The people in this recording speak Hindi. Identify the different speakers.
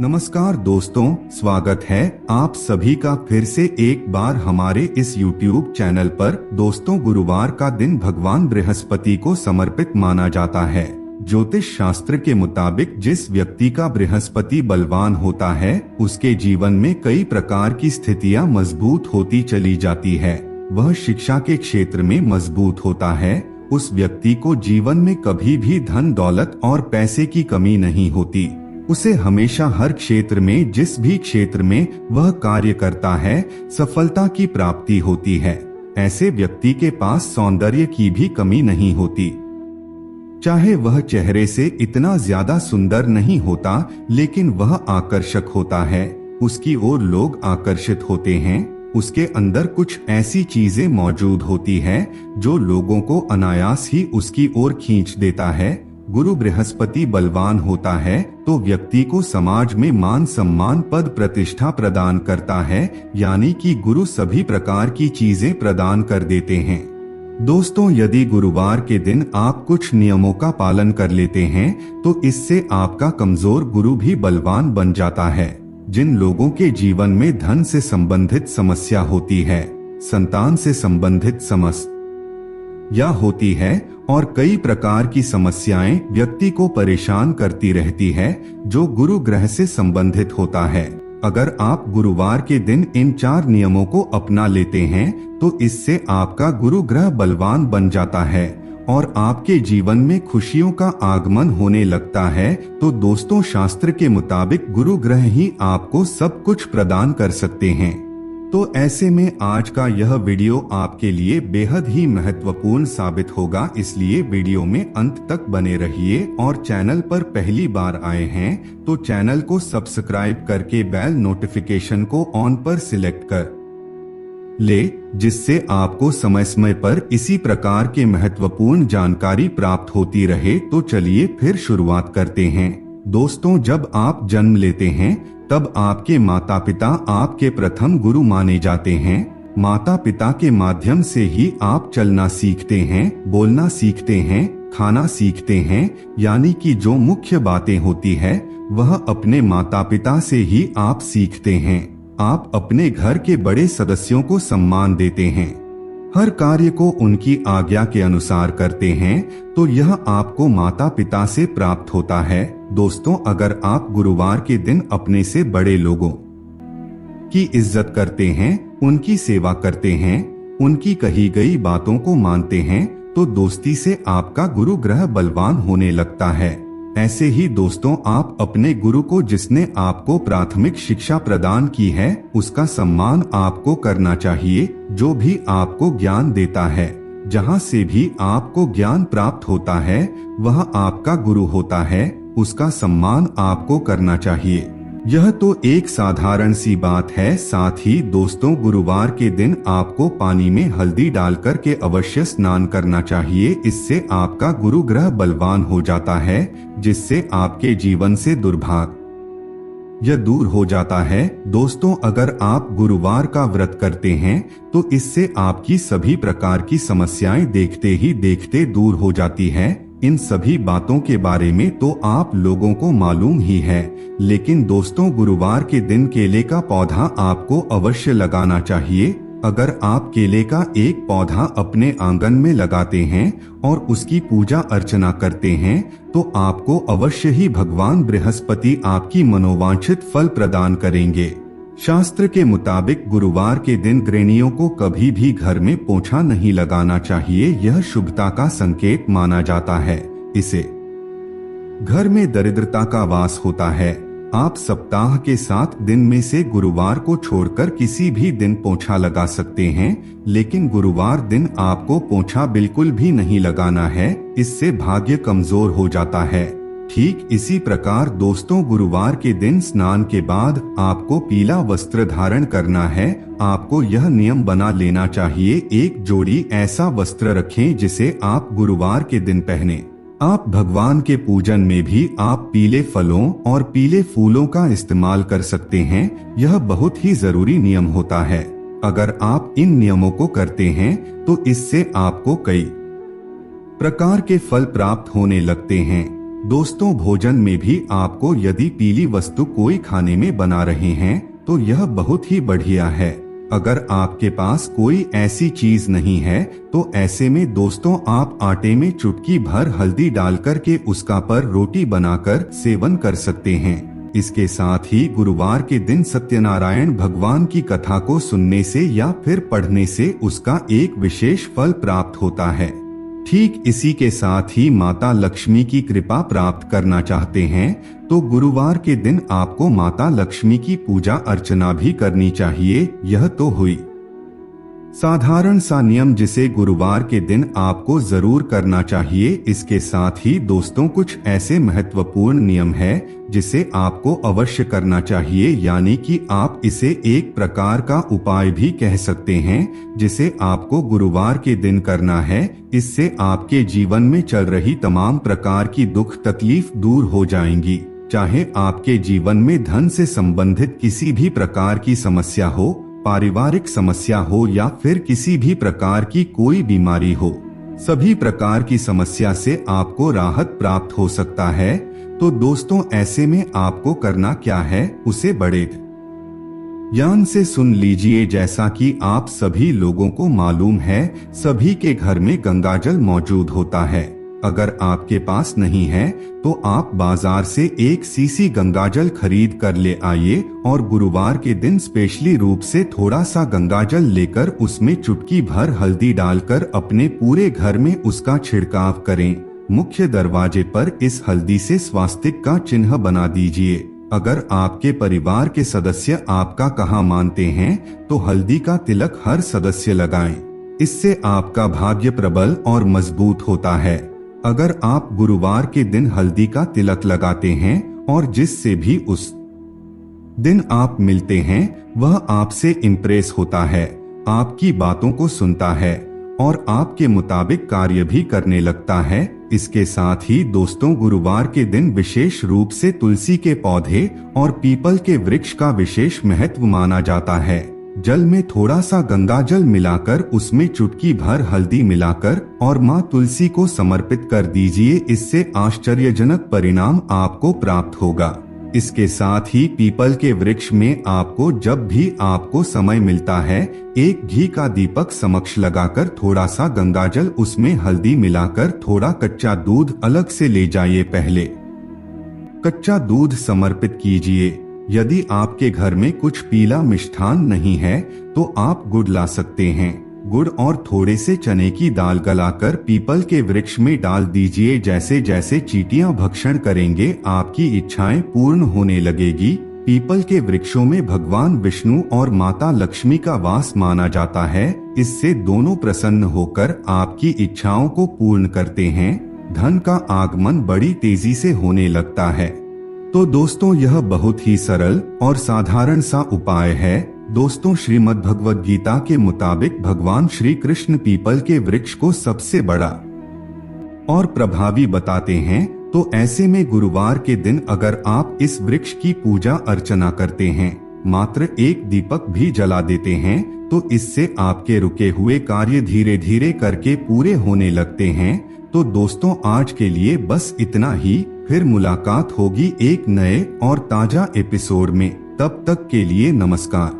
Speaker 1: नमस्कार दोस्तों, स्वागत है आप सभी का फिर से एक बार हमारे इस YouTube चैनल पर। दोस्तों, गुरुवार का दिन भगवान बृहस्पति को समर्पित माना जाता है। ज्योतिष शास्त्र के मुताबिक जिस व्यक्ति का बृहस्पति बलवान होता है उसके जीवन में कई प्रकार की स्थितियां मजबूत होती चली जाती है। वह शिक्षा के क्षेत्र में मजबूत होता है। उस व्यक्ति को जीवन में कभी भी धन दौलत और पैसे की कमी नहीं होती। उसे हमेशा हर क्षेत्र में, जिस भी क्षेत्र में वह कार्य करता है, सफलता की प्राप्ति होती है। ऐसे व्यक्ति के पास सौंदर्य की भी कमी नहीं होती। चाहे वह चेहरे से इतना ज्यादा सुंदर नहीं होता, लेकिन वह आकर्षक होता है। उसकी ओर लोग आकर्षित होते हैं। उसके अंदर कुछ ऐसी चीजें मौजूद होती है जो लोगों को अनायास ही उसकी ओर खींच देता है। गुरु बृहस्पति बलवान होता है तो व्यक्ति को समाज में मान सम्मान पद प्रतिष्ठा प्रदान करता है, यानी कि गुरु सभी प्रकार की चीजें प्रदान कर देते हैं। दोस्तों, यदि गुरुवार के दिन आप कुछ नियमों का पालन कर लेते हैं तो इससे आपका कमजोर गुरु भी बलवान बन जाता है। जिन लोगों के जीवन में धन से संबंधित समस्या होती है, संतान से संबंधित समस्या होती है और कई प्रकार की समस्याएं व्यक्ति को परेशान करती रहती है, जो गुरु ग्रह से संबंधित होता है, अगर आप गुरुवार के दिन इन 4 नियमों को अपना लेते हैं तो इससे आपका गुरु ग्रह बलवान बन जाता है और आपके जीवन में खुशियों का आगमन होने लगता है। तो दोस्तों, शास्त्र के मुताबिक गुरु ग्रह ही आपको सब कुछ प्रदान कर सकते हैं। तो ऐसे में आज का यह वीडियो आपके लिए बेहद ही महत्वपूर्ण साबित होगा, इसलिए वीडियो में अंत तक बने रहिए और चैनल पर पहली बार आए हैं तो चैनल को सब्सक्राइब करके बेल नोटिफिकेशन को ऑन पर सिलेक्ट कर ले, जिससे आपको समय समय पर इसी प्रकार के महत्वपूर्ण जानकारी प्राप्त होती रहे। तो चलिए फिर शुरुआत करते हैं। दोस्तों, जब आप जन्म लेते हैं तब आपके माता पिता आपके प्रथम गुरु माने जाते हैं। माता पिता के माध्यम से ही आप चलना सीखते हैं, बोलना सीखते हैं, खाना सीखते हैं, यानी कि जो मुख्य बातें होती है वह अपने माता पिता से ही आप सीखते हैं। आप अपने घर के बड़े सदस्यों को सम्मान देते हैं, हर कार्य को उनकी आज्ञा के अनुसार करते हैं, तो यह आपको माता पिता से प्राप्त होता है। दोस्तों, अगर आप गुरुवार के दिन अपने से बड़े लोगों की इज्जत करते हैं, उनकी सेवा करते हैं, उनकी कही गई बातों को मानते हैं, तो दोस्ती से आपका गुरु ग्रह बलवान होने लगता है। ऐसे ही दोस्तों, आप अपने गुरु को, जिसने आपको प्राथमिक शिक्षा प्रदान की है, उसका सम्मान आपको करना चाहिए। जो भी आपको ज्ञान देता है, जहाँ से भी आपको ज्ञान प्राप्त होता है, वह आपका गुरु होता है, उसका सम्मान आपको करना चाहिए। यह तो एक साधारण सी बात है। साथ ही दोस्तों, गुरुवार के दिन आपको पानी में हल्दी डालकर के अवश्य स्नान करना चाहिए। इससे आपका गुरु ग्रह बलवान हो जाता है, जिससे आपके जीवन से दुर्भाग्य यह दूर हो जाता है। दोस्तों, अगर आप गुरुवार का व्रत करते हैं तो इससे आपकी सभी प्रकार की समस्याएं देखते ही देखते दूर हो जाती है। इन सभी बातों के बारे में तो आप लोगों को मालूम ही है, लेकिन दोस्तों, गुरुवार के दिन केले का पौधा आपको अवश्य लगाना चाहिए। अगर आप केले का एक पौधा अपने आंगन में लगाते हैं और उसकी पूजा अर्चना करते हैं तो आपको अवश्य ही भगवान बृहस्पति आपकी मनोवांछित फल प्रदान करेंगे। शास्त्र के मुताबिक गुरुवार के दिन गृहिणियों को कभी भी घर में पोछा नहीं लगाना चाहिए। यह शुभता का संकेत माना जाता है। इसे घर में दरिद्रता का वास होता है। आप सप्ताह के 7 दिन में से गुरुवार को छोड़कर किसी भी दिन पोछा लगा सकते हैं, लेकिन गुरुवार दिन आपको पोछा बिल्कुल भी नहीं लगाना है, इससे भाग्य कमजोर हो जाता है। ठीक इसी प्रकार दोस्तों, गुरुवार के दिन स्नान के बाद आपको पीला वस्त्र धारण करना है। आपको यह नियम बना लेना चाहिए, एक जोड़ी ऐसा वस्त्र रखें जिसे आप गुरुवार के दिन पहने। आप भगवान के पूजन में भी आप पीले फलों और पीले फूलों का इस्तेमाल कर सकते हैं। यह बहुत ही जरूरी नियम होता है। अगर आप इन नियमों को करते हैं तो इससे आपको कई प्रकार के फल प्राप्त होने लगते हैं। दोस्तों, भोजन में भी आपको यदि पीली वस्तु कोई खाने में बना रहे हैं तो यह बहुत ही बढ़िया है। अगर आपके पास कोई ऐसी चीज नहीं है तो ऐसे में दोस्तों आप आटे में चुटकी भर हल्दी डालकर के उसका पर रोटी बनाकर सेवन कर सकते हैं। इसके साथ ही गुरुवार के दिन सत्यनारायण भगवान की कथा को सुनने से या फिर पढ़ने से उसका एक विशेष फल प्राप्त होता है। ठीक इसी के साथ ही माता लक्ष्मी की कृपा प्राप्त करना चाहते हैं तो गुरुवार के दिन आपको माता लक्ष्मी की पूजा अर्चना भी करनी चाहिए। यह तो हुई साधारण सा नियम जिसे गुरुवार के दिन आपको जरूर करना चाहिए। इसके साथ ही दोस्तों कुछ ऐसे महत्वपूर्ण नियम है जिसे आपको अवश्य करना चाहिए, यानी कि आप इसे एक प्रकार का उपाय भी कह सकते हैं जिसे आपको गुरुवार के दिन करना है। इससे आपके जीवन में चल रही तमाम प्रकार की दुख तकलीफ दूर हो जाएंगी। चाहे आपके जीवन में धन से संबंधित किसी भी प्रकार की समस्या हो, पारिवारिक समस्या हो या फिर किसी भी प्रकार की कोई बीमारी हो, सभी प्रकार की समस्या से आपको राहत प्राप्त हो सकता है। तो दोस्तों ऐसे में आपको करना क्या है उसे बड़े ध्यान से सुन लीजिए। जैसा कि आप सभी लोगों को मालूम है, सभी के घर में गंगाजल मौजूद होता है। अगर आपके पास नहीं है तो आप बाजार से एक सीसी गंगाजल खरीद कर ले आइए और गुरुवार के दिन स्पेशली रूप से थोड़ा सा गंगाजल लेकर उसमें चुटकी भर हल्दी डालकर अपने पूरे घर में उसका छिड़काव करें। मुख्य दरवाजे पर इस हल्दी से स्वास्तिक का चिन्ह बना दीजिए। अगर आपके परिवार के सदस्य आपका कहा मानते हैं तो हल्दी का तिलक हर सदस्य लगाएं। इससे आपका भाग्य प्रबल और मजबूत होता है। अगर आप गुरुवार के दिन हल्दी का तिलक लगाते हैं और जिससे भी उस दिन आप मिलते हैं वह आपसे इम्प्रेस होता है, आपकी बातों को सुनता है और आपके मुताबिक कार्य भी करने लगता है। इसके साथ ही दोस्तों गुरुवार के दिन विशेष रूप से तुलसी के पौधे और पीपल के वृक्ष का विशेष महत्व माना जाता है। जल में थोड़ा सा गंगा जल मिलाकर उसमें चुटकी भर हल्दी मिलाकर और माँ तुलसी को समर्पित कर दीजिए। इससे आश्चर्यजनक परिणाम आपको प्राप्त होगा। इसके साथ ही पीपल के वृक्ष में आपको जब भी आपको समय मिलता है एक घी का दीपक समक्ष लगाकर थोड़ा सा गंगाजल उसमें हल्दी मिलाकर थोड़ा कच्चा दूध अलग से ले जाइए। पहले कच्चा दूध समर्पित कीजिए। यदि आपके घर में कुछ पीला मिष्ठान नहीं है तो आप गुड़ ला सकते हैं। गुड़ और थोड़े से चने की दाल गलाकर पीपल के वृक्ष में डाल दीजिए। जैसे जैसे चींटियां भक्षण करेंगे आपकी इच्छाएं पूर्ण होने लगेगी। पीपल के वृक्षों में भगवान विष्णु और माता लक्ष्मी का वास माना जाता है। इससे दोनों प्रसन्न होकर आपकी इच्छाओं को पूर्ण करते हैं। धन का आगमन बड़ी तेजी से होने लगता है। तो दोस्तों यह बहुत ही सरल और साधारण सा उपाय है। दोस्तों श्रीमद् भगवद गीता के मुताबिक भगवान श्री कृष्ण पीपल के वृक्ष को सबसे बड़ा और प्रभावी बताते हैं। तो ऐसे में गुरुवार के दिन अगर आप इस वृक्ष की पूजा अर्चना करते हैं, मात्र एक दीपक भी जला देते हैं, तो इससे आपके रुके हुए कार्य धीरे धीरे करके पूरे होने लगते हैं। तो दोस्तों आज के लिए बस इतना ही। फिर मुलाकात होगी एक नए और ताजा एपिसोड में। तब तक के लिए नमस्कार।